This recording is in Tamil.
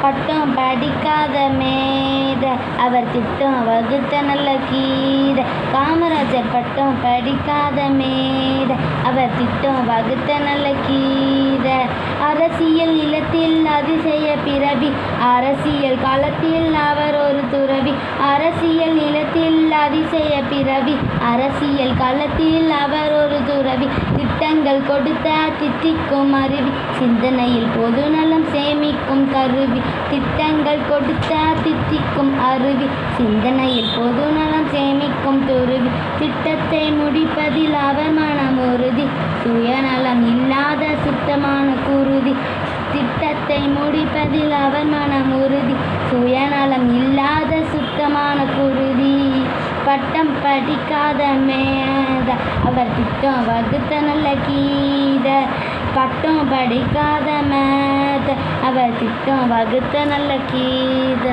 பட்டம் படிக்காத மேத அவர் திட்டம் வகுத்த நல்ல கீத. காமராஜர் பட்டம் படிக்காத மேத அவர் திட்டம் வகுத்த நல்ல கீத. அரசியல் நிலத்தில் அதிசய பிறவி, அரசியல் காலத்தில் அவர் ஒரு துறவி. அரசியல் நிலத்தில் அதிசய பிறவி, அரசியல் காலத்தில் அவர் ஒரு துறவி. திட்டங்கள் கொடுத்த தித்திக்கும் அருவி, சிந்தனையில் பொது நலம் சேமிக்கும் கருவி. திட்டங்கள் கொடுத்த தித்திக்கும் அருவி, சிந்தனையில் பொது நலம் சேமிக்கும் துருவி. திட்டத்தை முடிப்பதில் அவர் மனம் உறுதி, சுயநலம் இல்லாத சுத்தமான குருதி. திட்டத்தை முடிப்பதில் அவர் மனம் உறுதி, சுயநலம் இல்லாத சுத்தமான குருதி. பட்டம் படிக்காத மேத அவர் திட்டம் வகுத்த நல்ல கீத. பட்டம் படிக்காத மேத அவர் திட்டம் வகுத்த நல்ல கீத.